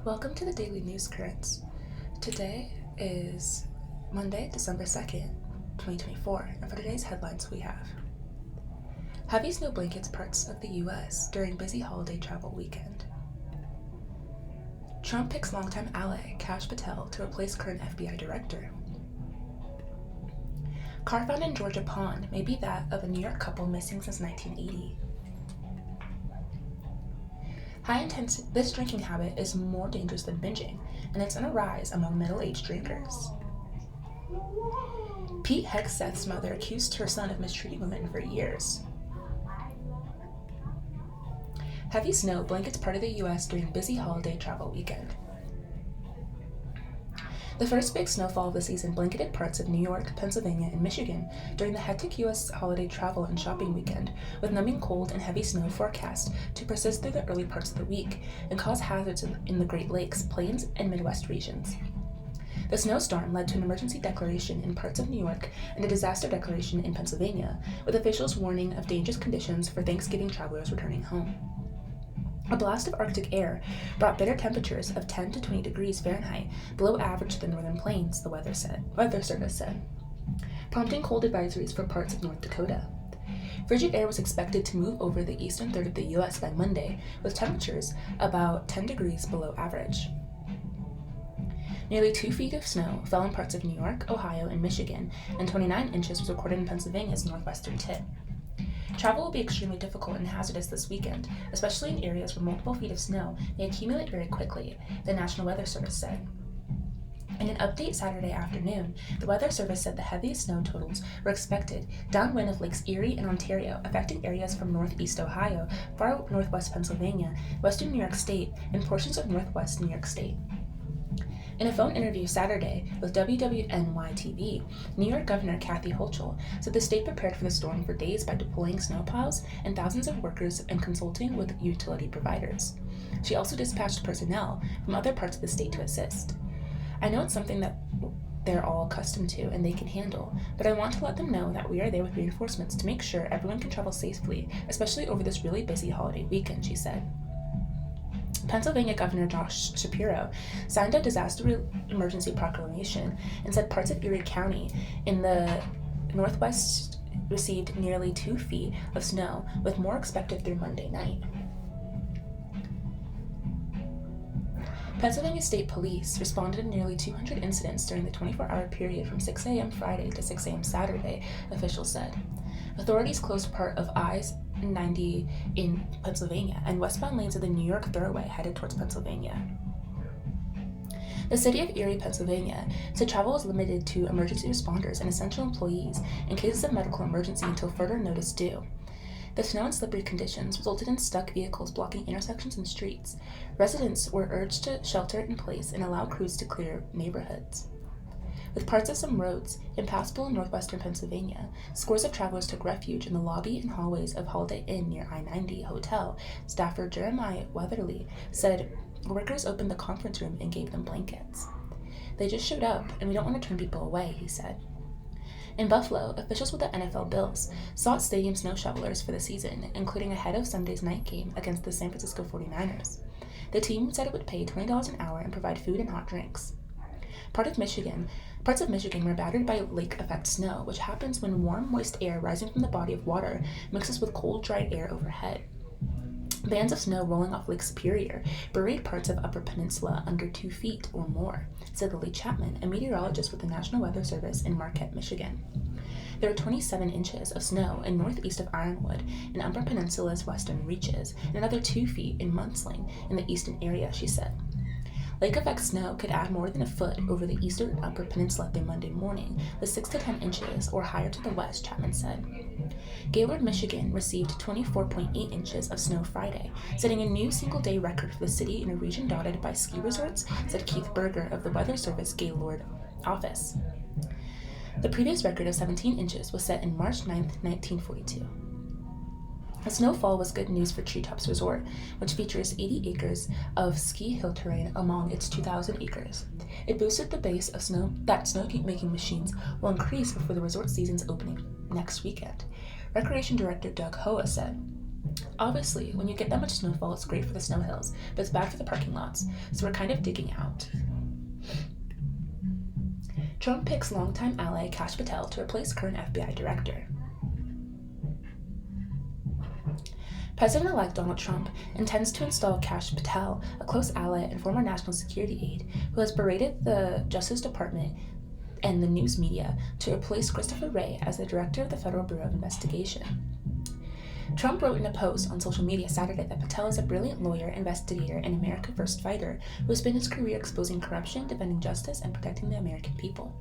Welcome to the Daily News Currents. Today is Monday, December 2nd, 2024, and for today's headlines we have heavy snow blankets parts of the U.S. during busy holiday travel weekend. Trump picks longtime ally Kash Patel to replace current FBI director. Car found in Georgia pond may be that of a New York couple missing since 1980. This drinking habit is more dangerous than binging, and it's on a rise among middle-aged drinkers. Pete Hegseth's mother accused her son of mistreating women for years. Heavy snow blankets part of the U.S. during busy holiday travel weekend. The first big snowfall of the season blanketed parts of New York, Pennsylvania, and Michigan during the hectic U.S. holiday travel and shopping weekend, with numbing cold and heavy snow forecast to persist through the early parts of the week and cause hazards in the Great Lakes, Plains, and Midwest regions. The snowstorm led to an emergency declaration in parts of New York and a disaster declaration in Pennsylvania, with officials warning of dangerous conditions for Thanksgiving travelers returning home. A blast of Arctic air brought bitter temperatures of 10 to 20 degrees Fahrenheit below average to the northern plains, the weather service said, prompting cold advisories for parts of North Dakota. Frigid air was expected to move over the eastern third of the U.S. by Monday, with temperatures about 10 degrees below average. Nearly 2 feet of snow fell in parts of New York, Ohio, and Michigan, and 29 inches was recorded in Pennsylvania's northwestern tip. Travel will be extremely difficult and hazardous this weekend, especially in areas where multiple feet of snow may accumulate very quickly, the National Weather Service said. In an update Saturday afternoon, the Weather Service said the heaviest snow totals were expected downwind of Lakes Erie and Ontario, affecting areas from northeast Ohio, far northwest Pennsylvania, western New York State, and portions of northwest New York State. In a phone interview Saturday with WWNY-TV, New York Governor Kathy Hochul said the state prepared for the storm for days by deploying snowplows and thousands of workers and consulting with utility providers. She also dispatched personnel from other parts of the state to assist. I know it's something that they're all accustomed to and they can handle, but I want to let them know that we are there with reinforcements to make sure everyone can travel safely, especially over this really busy holiday weekend, she said. Pennsylvania Governor Josh Shapiro signed a disaster emergency proclamation and said parts of Erie County in the northwest received nearly 2 feet of snow, with more expected through Monday night. Pennsylvania State Police responded to nearly 200 incidents during the 24-hour period from 6 a.m. Friday to 6 a.m. Saturday, officials said. Authorities closed part of I-90 in Pennsylvania and westbound lanes of the New York Thruway headed towards Pennsylvania. The city of Erie, Pennsylvania, said travel was limited to emergency responders and essential employees in cases of medical emergency until further notice due. The snow and slippery conditions resulted in stuck vehicles blocking intersections and streets. Residents were urged to shelter in place and allow crews to clear neighborhoods. With parts of some roads impassable in northwestern Pennsylvania, scores of travelers took refuge in the lobby and hallways of Holiday Inn near I-90 Hotel. Staffer Jeremiah Weatherly said workers opened the conference room and gave them blankets. They just showed up, and we don't want to turn people away, he said. In Buffalo, officials with the NFL Bills sought stadium snow shovelers for the season, including ahead of Sunday's night game against the San Francisco 49ers. The team said it would pay $20 an hour and provide food and hot drinks. Parts of Michigan were battered by lake effect snow, which happens when warm, moist air rising from the body of water mixes with cold, dry air overhead. Bands of snow rolling off Lake Superior buried parts of Upper Peninsula under 2 feet or more, said Lily Chapman, a meteorologist with the National Weather Service in Marquette, Michigan. There were 27 inches of snow in northeast of Ironwood and Upper Peninsula's western reaches, and another 2 feet in Munsling in the eastern area, she said. Lake effect snow could add more than a foot over the eastern and upper peninsula through Monday morning, with 6 to 10 inches or higher to the west, Chapman said. Gaylord, Michigan received 24.8 inches of snow Friday, setting a new single-day record for the city in a region dotted by ski resorts, said Keith Berger of the Weather Service Gaylord office. The previous record of 17 inches was set in March 9, 1942. The snowfall was good news for Treetops Resort, which features 80 acres of ski hill terrain among its 2,000 acres. It boosted the base of snow-making machines will increase before the resort season's opening next weekend. Recreation Director Doug Hoa said, Obviously, when you get that much snowfall, it's great for the snow hills, but it's bad for the parking lots, so we're kind of digging out. Trump picks longtime ally Kash Patel to replace current FBI director. President-elect Donald Trump intends to install Kash Patel, a close ally and former national security aide, who has berated the Justice Department and the news media, to replace Christopher Wray as the director of the Federal Bureau of Investigation. Trump wrote in a post on social media Saturday that Patel is a brilliant lawyer, investigator, and America First fighter who has spent his career exposing corruption, defending justice, and protecting the American people.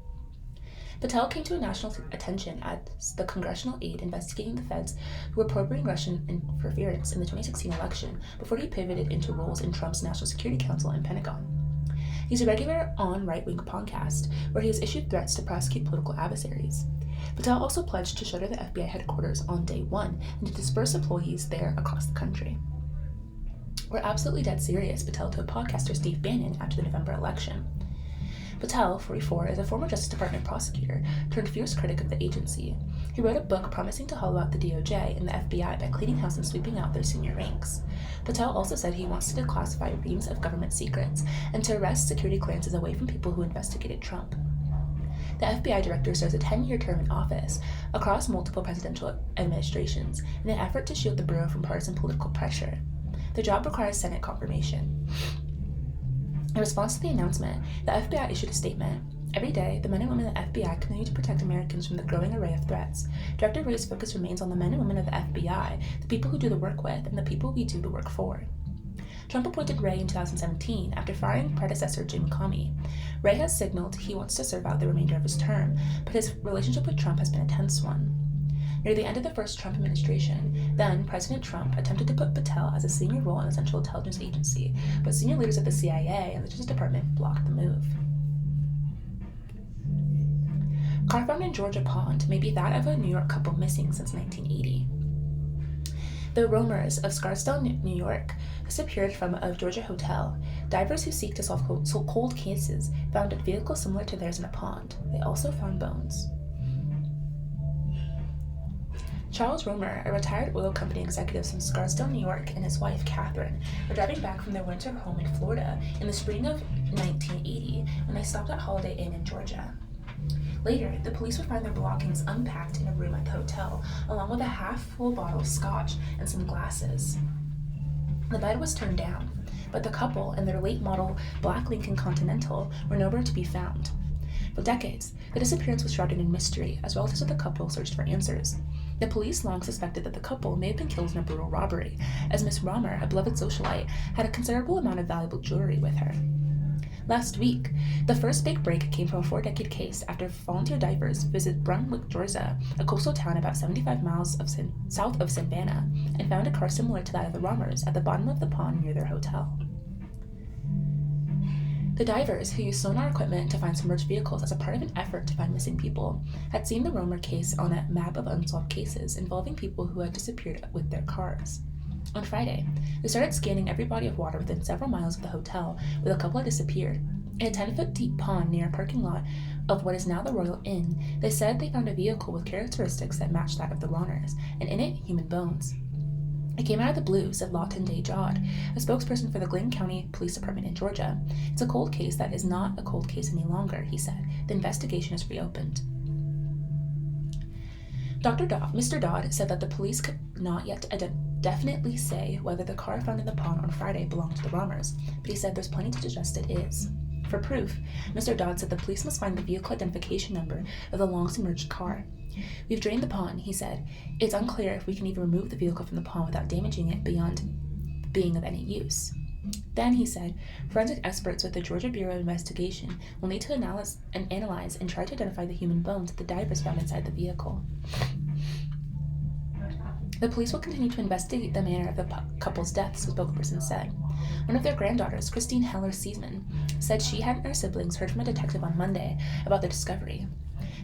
Patel came to national attention as the congressional aide investigating the feds who were probing Russian interference in the 2016 election before he pivoted into roles in Trump's National Security Council and Pentagon. He's a regular on Right Wing podcast, where he has issued threats to prosecute political adversaries. Patel also pledged to shutter the FBI headquarters on day one and to disperse employees there across the country. We're absolutely dead serious, Patel told podcaster Steve Bannon after the November election. Patel, 44, is a former Justice Department prosecutor turned fierce critic of the agency. He wrote a book promising to hollow out the DOJ and the FBI by cleaning house and sweeping out their senior ranks. Patel also said he wants to declassify reams of government secrets and to arrest security clearances away from people who investigated Trump. The FBI director serves a 10-year term in office across multiple presidential administrations in an effort to shield the bureau from partisan political pressure. The job requires Senate confirmation. In response to the announcement, the FBI issued a statement. Every day, the men and women of the FBI continue to protect Americans from the growing array of threats. Director Wray's focus remains on the men and women of the FBI, the people who do the work with, and the people we do the work for. Trump appointed Wray in 2017 after firing predecessor Jim Comey. Wray has signaled he wants to serve out the remainder of his term, but his relationship with Trump has been a tense one. Near the end of the first Trump administration, then President Trump attempted to put Patel as a senior role in the Central Intelligence Agency, but senior leaders of the CIA and the Justice Department blocked the move. Car found in Georgia pond may be that of a New York couple missing since 1980. The Romers of Scarsdale, New York, disappeared from a Georgia hotel. Divers who seek to solve cold cases found a vehicle similar to theirs in a pond. They also found bones. Charles Romer, a retired oil company executive from Scarsdale, New York, and his wife, Catherine, were driving back from their winter home in Florida in the spring of 1980 when they stopped at Holiday Inn in Georgia. Later, the police would find their belongings unpacked in a room at the hotel, along with a half-full bottle of scotch and some glasses. The bed was turned down, but the couple and their late model black Lincoln Continental were nowhere to be found. For decades, the disappearance was shrouded in mystery as relatives of the couple searched for answers. The police long suspected that the couple may have been killed in a brutal robbery, as Miss Romer, a beloved socialite, had a considerable amount of valuable jewelry with her. Last week, the first big break came from a 4-decade case after volunteer divers visited Brunswick, Georgia, a coastal town about 75 miles south of Savannah, and found a car similar to that of the Romers at the bottom of the pond near their hotel. The divers, who used sonar equipment to find submerged vehicles as a part of an effort to find missing people, had seen the Romer case on a map of unsolved cases involving people who had disappeared with their cars. On Friday, they started scanning every body of water within several miles of the hotel where the couple had disappeared. In a 10-foot deep pond near a parking lot of what is now the Royal Inn, they said they found a vehicle with characteristics that matched that of the Romers, and in it, human bones. It came out of the blue, said Lawton Day Jodd, a spokesperson for the Glynn County Police Department in Georgia. It's a cold case that is not a cold case any longer, he said. The investigation is reopened. Mr. Dodd said that the police could not yet definitely say whether the car found in the pond on Friday belonged to the Romers, but he said there's plenty to suggest it is. For proof, Mr. Dodd said the police must find the vehicle identification number of the long-submerged car. We've drained the pond, he said. It's unclear if we can even remove the vehicle from the pond without damaging it beyond being of any use. Then, he said, forensic experts with the Georgia Bureau of Investigation will need to analyze and try to identify the human bones that the divers found inside the vehicle. The police will continue to investigate the manner of the couple's deaths, the spokesperson said. One of their granddaughters, Christine Heller Seaman, said she and her siblings heard from a detective on Monday about the discovery.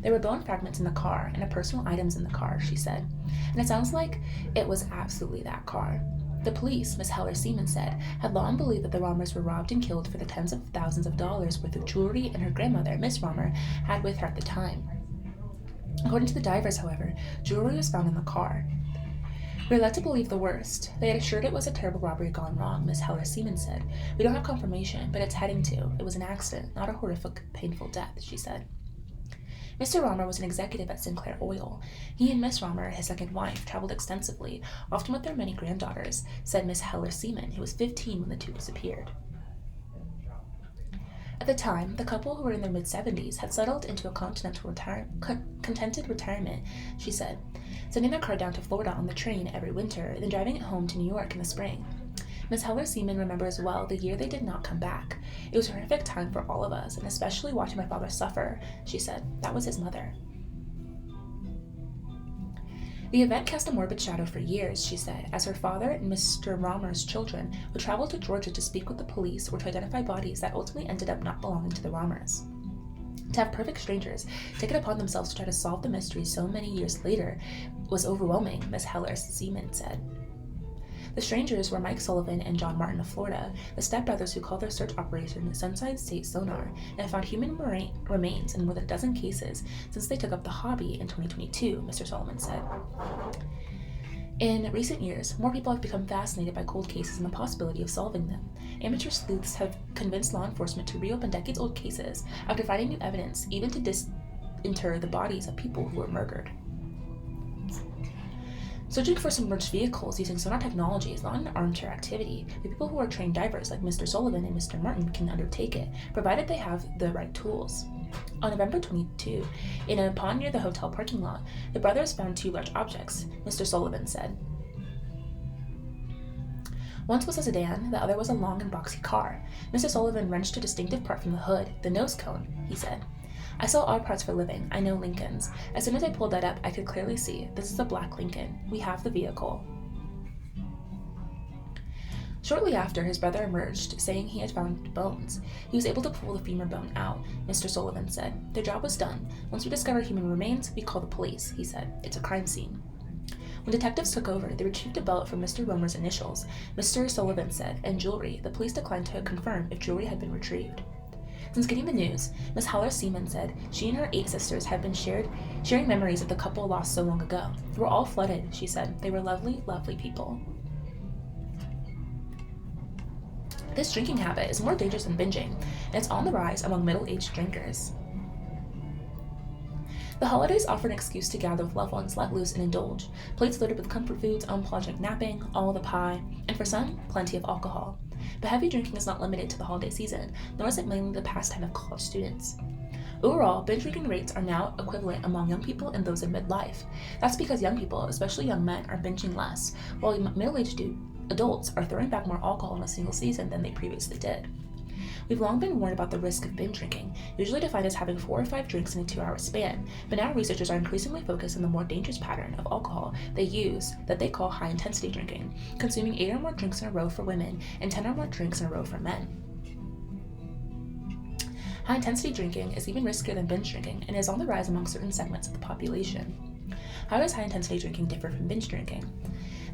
There were bone fragments in the car and personal items in the car, she said, and it sounds like it was absolutely that car. The police, Miss Heller Seaman said, had long believed that the Romers were robbed and killed for the tens of thousands of dollars worth of jewelry and her grandmother, Miss Romer, had with her at the time. According to the divers, however, jewelry was found in the car. "We're led to believe the worst. They had assured it was a terrible robbery gone wrong," Miss Heller Seaman said. "We don't have confirmation, but it's heading to. It was an accident, not a horrific, painful death," she said. Mr. Romer was an executive at Sinclair Oil. He and Miss Romer, his second wife, traveled extensively, often with their many granddaughters, said Miss Heller Seaman, who was 15 when the two disappeared. At the time, the couple, who were in their mid-70s, had settled into a contented retirement, she said, sending their car down to Florida on the train every winter, then driving it home to New York in the spring. Miss Heller Seaman remembers well the year they did not come back. "It was a horrific time for all of us, and especially watching my father suffer," she said. That was his mother. The event cast a morbid shadow for years, she said, as her father and Mr. Romer's children would travel to Georgia to speak with the police or to identify bodies that ultimately ended up not belonging to the Romers. To have perfect strangers take it upon themselves to try to solve the mystery so many years later was overwhelming, Miss Heller Seaman said. The strangers were Mike Sullivan and John Martin of Florida, the stepbrothers who called their search operation Sunside State Sonar, and have found human remains in more than a dozen cases since they took up the hobby in 2022, Mr. Sullivan said. In recent years, more people have become fascinated by cold cases and the possibility of solving them. Amateur sleuths have convinced law enforcement to reopen decades-old cases after finding new evidence, even to disinter the bodies of people who were murdered. Searching for submerged vehicles using sonar technology is not an armchair activity. The people who are trained divers like Mr. Sullivan and Mr. Martin can undertake it, provided they have the right tools. On November 22, in a pond near the hotel parking lot, the brothers found two large objects, Mr. Sullivan said. One was a sedan, the other was a long and boxy car. Mr. Sullivan wrenched a distinctive part from the hood, the nose cone, he said. "I sell odd parts for a living. I know Lincolns. As soon as I pulled that up, I could clearly see. This is a black Lincoln. We have the vehicle." Shortly after, his brother emerged, saying he had found bones. He was able to pull the femur bone out, Mr. Sullivan said. "Their job was done. Once we discover human remains, we call the police," he said. "It's a crime scene." When detectives took over, they retrieved a belt from Mr. Romer's initials, Mr. Sullivan said, and jewelry. The police declined to confirm if jewelry had been retrieved. Since getting the news, Miss Heller Seaman said she and her 8 sisters had been sharing memories of the couple lost so long ago. "They were all flooded," she said. "They were lovely, lovely people." This drinking habit is more dangerous than binging, and it's on the rise among middle-aged drinkers. The holidays offer an excuse to gather with loved ones, let loose, and indulge. Plates loaded with comfort foods, unapologetic napping, all the pie, and for some, plenty of alcohol. But heavy drinking is not limited to the holiday season, nor is it mainly the pastime of college students. Overall, binge drinking rates are now equivalent among young people and those in midlife. That's because young people, especially young men, are binging less, while middle-aged adults are throwing back more alcohol in a single season than they previously did. We've long been warned about the risk of binge drinking, usually defined as having 4 or 5 drinks in a 2-hour span, but now researchers are increasingly focused on the more dangerous pattern of alcohol they use that they call high-intensity drinking, consuming 8 or more drinks in a row for women and 10 or more drinks in a row for men. High-intensity drinking is even riskier than binge drinking and is on the rise among certain segments of the population. How does high-intensity drinking differ from binge drinking?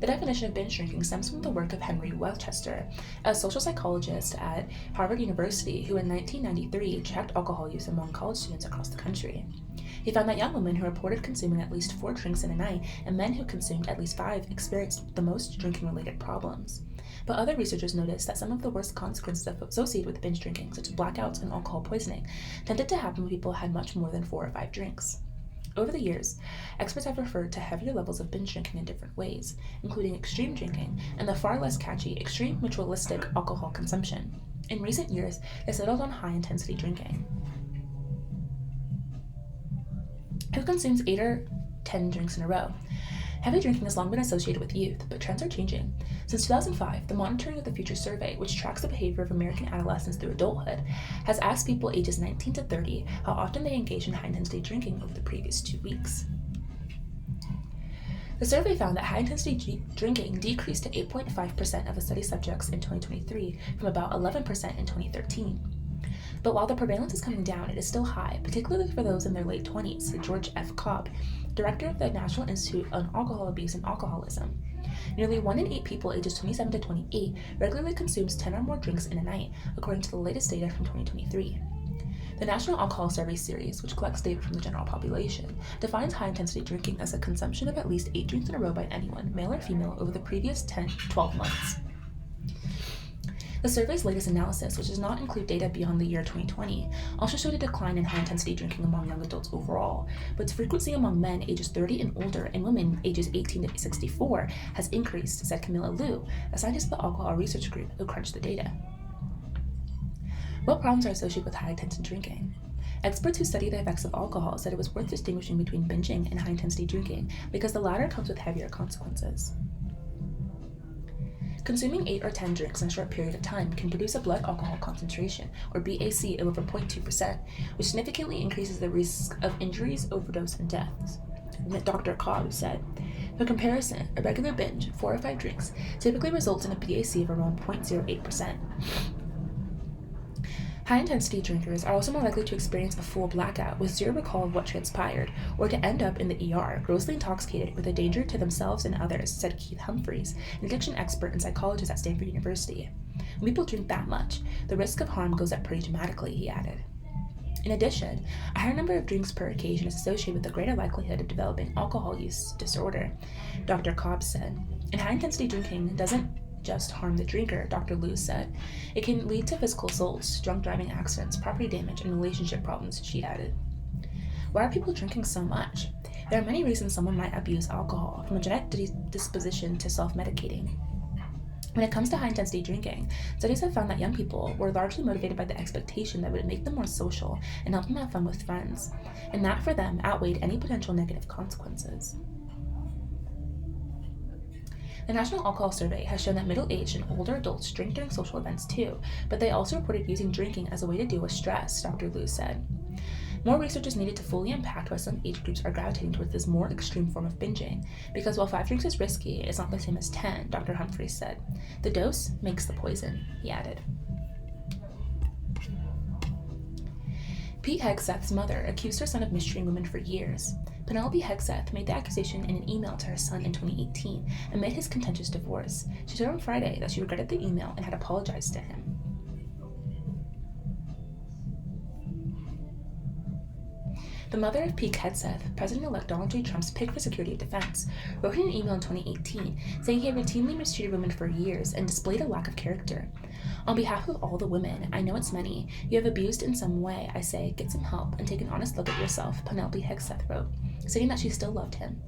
The definition of binge drinking stems from the work of Henry Westchester, a social psychologist at Harvard University who in 1993 checked alcohol use among college students across the country. He found that young women who reported consuming at least 4 drinks in a night and men who consumed at least 5 experienced the most drinking-related problems. But other researchers noticed that some of the worst consequences associated with binge drinking, such as blackouts and alcohol poisoning, tended to happen when people had much more than 4 or 5 drinks. Over the years, experts have referred to heavier levels of binge drinking in different ways, including extreme drinking and the far less catchy extreme ritualistic alcohol consumption. In recent years, they settled on high-intensity drinking. Who consumes 8 or 10 drinks in a row? Heavy drinking has long been associated with youth, but trends are changing. Since 2005, the Monitoring of the Future survey, which tracks the behavior of American adolescents through adulthood, has asked people ages 19 to 30 how often they engage in high-intensity drinking over the previous 2 weeks. The survey found that high-intensity drinking decreased to 8.5% of the study subjects in 2023 from about 11% in 2013. But while the prevalence is coming down, it is still high, particularly for those in their late 20s, said George F. Cobb, director of the National Institute on Alcohol Abuse and Alcoholism. Nearly 1 in 8 people ages 27 to 28 regularly consumes 10 or more drinks in a night, according to the latest data from 2023. The National Alcohol Survey Series, which collects data from the general population, defines high-intensity drinking as the consumption of at least 8 drinks in a row by anyone, male or female, over the previous 12 months. The survey's latest analysis, which does not include data beyond the year 2020, also showed a decline in high-intensity drinking among young adults overall, but its frequency among men ages 30 and older and women ages 18 to 64 has increased, said Camilla Liu, a scientist of the Alcohol Research Group who crunched the data. What problems are associated with high-intensity drinking? Experts who study the effects of alcohol said it was worth distinguishing between binging and high-intensity drinking because the latter comes with heavier consequences. Consuming 8 or 10 drinks in a short period of time can produce a blood alcohol concentration, or BAC, of over 0.2%, which significantly increases the risk of injuries, overdose, and deaths. Dr. Cobb said, for comparison, a regular binge, 4 or 5 drinks, typically results in a BAC of around 0.08%. High-intensity drinkers are also more likely to experience a full blackout with zero recall of what transpired, or to end up in the ER, grossly intoxicated with a danger to themselves and others, said Keith Humphreys, an addiction expert and psychologist at Stanford University. When people drink that much, the risk of harm goes up pretty dramatically, he added. In addition, a higher number of drinks per occasion is associated with a greater likelihood of developing alcohol use disorder, Dr. Cobb said. And high-intensity drinking doesn't just harm the drinker, Dr. Liu said. It can lead to physical assaults, drunk driving accidents, property damage, and relationship problems, she added. Why are people drinking so much? There are many reasons someone might abuse alcohol, from a genetic disposition to self-medicating. When it comes to high-intensity drinking, studies have found that young people were largely motivated by the expectation that it would make them more social and help them have fun with friends, and that for them outweighed any potential negative consequences. The National Alcohol Survey has shown that middle-aged and older adults drink during social events too, but they also reported using drinking as a way to deal with stress, Dr. Liu said. More research is needed to fully unpack why some age groups are gravitating towards this more extreme form of binging, because while 5 drinks is risky, it's not the same as 10, Dr. Humphreys said. The dose makes the poison, he added. Pete Hegseth's mother accused her son of mistreating women for years. Penelope Hegseth made the accusation in an email to her son in 2018 amid his contentious divorce. She said on Friday that she regretted the email and had apologized to him. The mother of Pete Hegseth, President-elect Donald J. Trump's pick for Secretary of Defense, wrote in an email in 2018 saying he had routinely mistreated women for years and displayed a lack of character. On behalf of all the women, I know it's many, you have abused in some way, I say, get some help and take an honest look at yourself, Penelope Hegseth wrote, saying that she still loved him.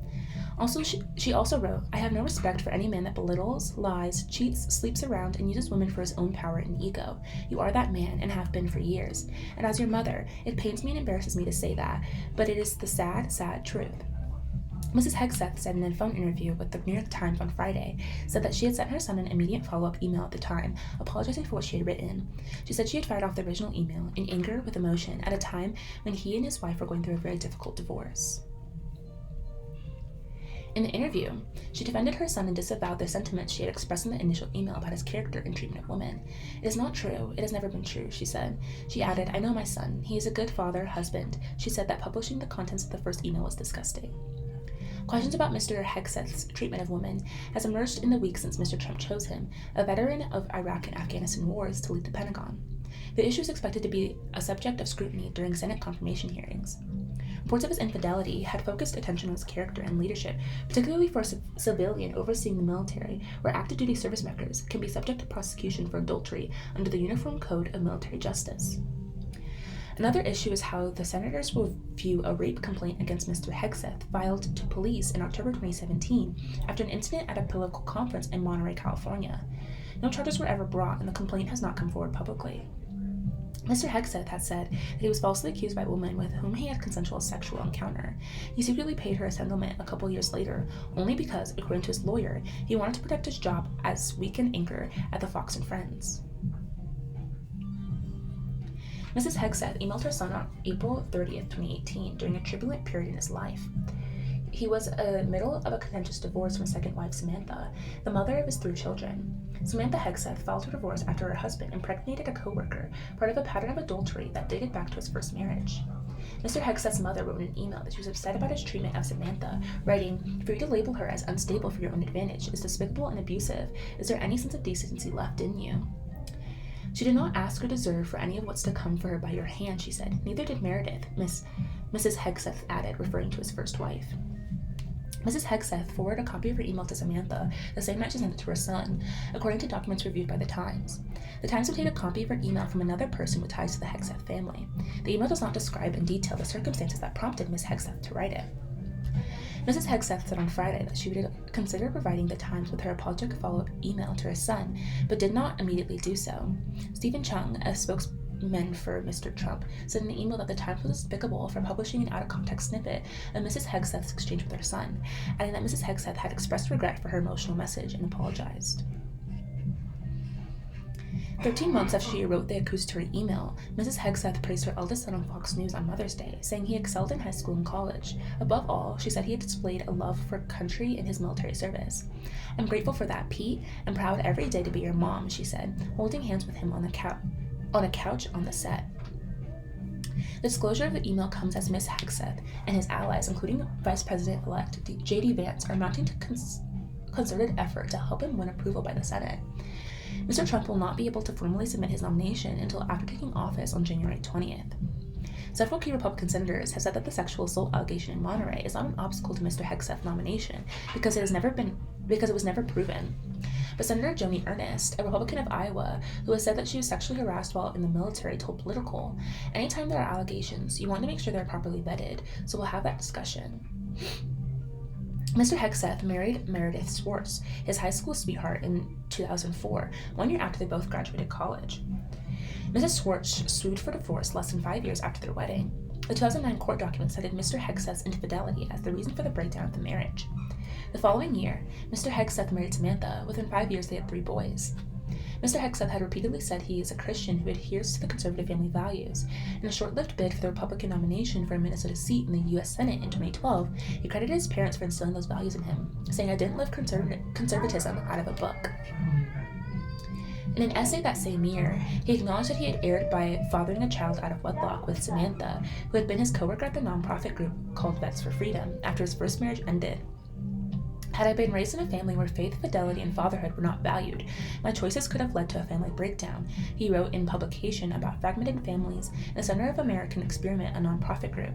She also wrote, I have no respect for any man that belittles, lies, cheats, sleeps around, and uses women for his own power and ego. You are that man and have been for years. And as your mother, it pains me and embarrasses me to say that, but it is the sad, sad truth. Mrs. Hegseth said in a phone interview with the New York Times on Friday, said that she had sent her son an immediate follow-up email at the time, apologizing for what she had written. She said she had fired off the original email in anger with emotion at a time when he and his wife were going through a very difficult divorce. In the interview, she defended her son and disavowed the sentiments she had expressed in the initial email about his character and treatment of women. It is not true. It has never been true, she said. She added, I know my son. He is a good father, husband. She said that publishing the contents of the first email was disgusting. Questions about Mr. Hegseth's treatment of women has emerged in the weeks since Mr. Trump chose him, a veteran of Iraq and Afghanistan wars, to lead the Pentagon. The issue is expected to be a subject of scrutiny during Senate confirmation hearings. Reports of his infidelity had focused attention on his character and leadership, particularly for a civilian overseeing the military, where active duty service members can be subject to prosecution for adultery under the Uniform Code of Military Justice. Another issue is how the senators will view a rape complaint against Mr. Hegseth filed to police in October 2017 after an incident at a political conference in Monterey, California. No charges were ever brought, and the complaint has not come forward publicly. Mr. Hegseth has said that he was falsely accused by a woman with whom he had consensual sexual encounter. He secretly paid her a settlement a couple years later, only because, according to his lawyer, he wanted to protect his job as weekend anchor at the Fox and Friends. Mrs. Hegseth emailed her son on April 30th, 2018, during a turbulent period in his life. He was in the middle of a contentious divorce from second wife Samantha, the mother of his 3 children. Samantha Hegseth filed for divorce after her husband impregnated a co-worker, part of a pattern of adultery that dated back to his first marriage. Mr. Hegseth's mother wrote in an email that she was upset about his treatment of Samantha, writing, for you to label her as unstable for your own advantage is despicable and abusive. Is there any sense of decency left in you? She did not ask or deserve for any of what's to come for her by your hand, she said. Neither did Meredith, Mrs. Hegseth added, referring to his first wife. Mrs. Hegseth forwarded a copy of her email to Samantha the same night she sent it to her son, according to documents reviewed by The Times. The Times obtained a copy of her email from another person with ties to the Hegseth family. The email does not describe in detail the circumstances that prompted Miss Hegseth to write it. Mrs. Hegseth said on Friday that she would consider providing The Times with her apologetic follow-up email to her son, but did not immediately do so. Stephen Chung, a spokesman for Mr. Trump, said in an email that The Times was despicable for publishing an out-of-context snippet of Mrs. Hegseth's exchange with her son, adding that Mrs. Hegseth had expressed regret for her emotional message and apologized. 13 months after she wrote the accusatory email, Mrs. Hegseth praised her eldest son on Fox News on Mother's Day, saying he excelled in high school and college. Above all, she said he had displayed a love for country in his military service. I'm grateful for that, Pete. I'm proud every day to be your mom, she said, holding hands with him on a couch on the set. The disclosure of the email comes as Ms. Hegseth and his allies, including Vice President-elect J.D. Vance, are mounting a concerted effort to help him win approval by the Senate. Mr. Trump will not be able to formally submit his nomination until after taking office on January 20th. Several key Republican senators have said that the sexual assault allegation in Monterey is not an obstacle to Mr. Hegseth's nomination because it was never proven. But Senator Joni Ernst, a Republican of Iowa, who has said that she was sexually harassed while in the military, told Political, "Anytime there are allegations, you want to make sure they're properly vetted, so we'll have that discussion." Mr. Hegseth married Meredith Swartz, his high school sweetheart, in 2004, 1 year after they both graduated college. Mrs. Swartz sued for divorce less than 5 years after their wedding. The 2009 court document cited Mr. Hegseth's infidelity as the reason for the breakdown of the marriage. The following year, Mr. Hegseth married Samantha. Within 5 years, they had 3 boys. Mr. Hegseth had repeatedly said he is a Christian who adheres to the conservative family values. In a short-lived bid for the Republican nomination for a Minnesota seat in the U.S. Senate in 2012, he credited his parents for instilling those values in him, saying, "I didn't live conservatism out of a book." In an essay that same year, he acknowledged that he had erred by fathering a child out of wedlock with Samantha, who had been his co-worker at the nonprofit group called Vets for Freedom, after his first marriage ended. "Had I been raised in a family where faith, fidelity, and fatherhood were not valued, my choices could have led to a family breakdown," he wrote in publication about fragmented families in the Center of American Experiment, a nonprofit group.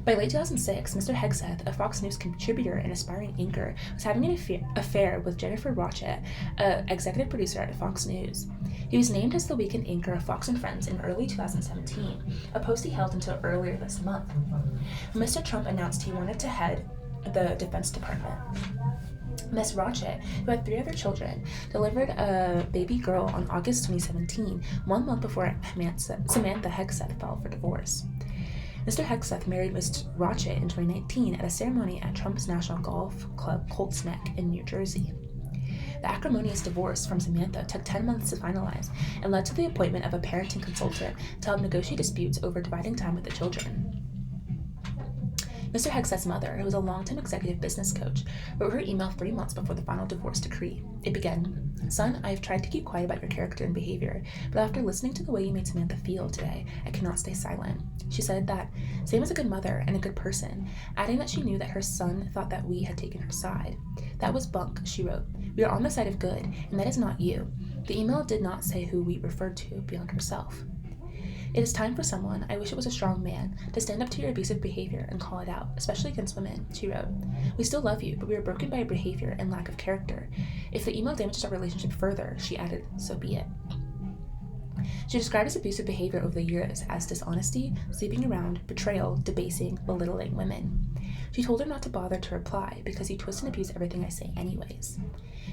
By late 2006, Mr. Hegseth, a Fox News contributor and aspiring anchor, was having an affair with Jennifer Rochette, an executive producer at Fox News. He was named as the weekend anchor of Fox and Friends in early 2017, a post he held until earlier this month. Mr. Trump announced he wanted to head the Defense Department. Ms. Rochette, who had 3 other children, delivered a baby girl on August 2017, 1 month before Samantha Hegseth filed for divorce. Mr. Hegseth married Ms. Rochette in 2019 at a ceremony at Trump's National Golf Club Colts Neck in New Jersey. The acrimonious divorce from Samantha took 10 months to finalize and led to the appointment of a parenting consultant to help negotiate disputes over dividing time with the children. Mr. Hegseth's mother, who was a longtime executive business coach, wrote her email 3 months before the final divorce decree. It began, "Son, I have tried to keep quiet about your character and behavior, but after listening to the way you made Samantha feel today, I cannot stay silent." She said that Sam was a good mother and a good person, adding that she knew that her son thought that we had taken her side. "That was bunk," she wrote. "We are on the side of good, and that is not you." The email did not say who we referred to beyond herself. "It is time for someone, I wish it was a strong man, to stand up to your abusive behavior and call it out, especially against women," she wrote. "We still love you, but we are broken by behavior and lack of character. If the email damages our relationship further," she added, "so be it." She described his abusive behavior over the years as dishonesty, sleeping around, betrayal, debasing, belittling women. She told her not to bother to reply because he twists and abuses everything I say anyways.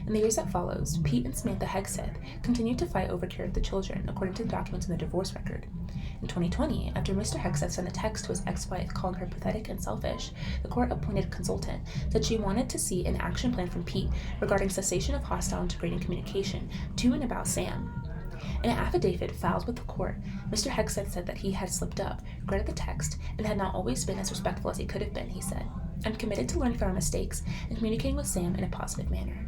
In the years that follows, Pete and Samantha Hegseth continued to fight over care of the children, according to the documents in the divorce record. In 2020, after Mr. Hegseth sent a text to his ex-wife calling her pathetic and selfish, the court-appointed consultant said she wanted to see an action plan from Pete regarding cessation of hostile and degrading communication to and about Sam. In an affidavit filed with the court, Mr. Hegseth said that he had slipped up, regretted the text, and had not always been as respectful as he could have been, he said. "I'm committed to learning from our mistakes and communicating with Sam in a positive manner."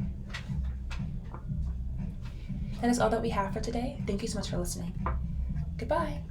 That is all that we have for today. Thank you so much for listening. Goodbye.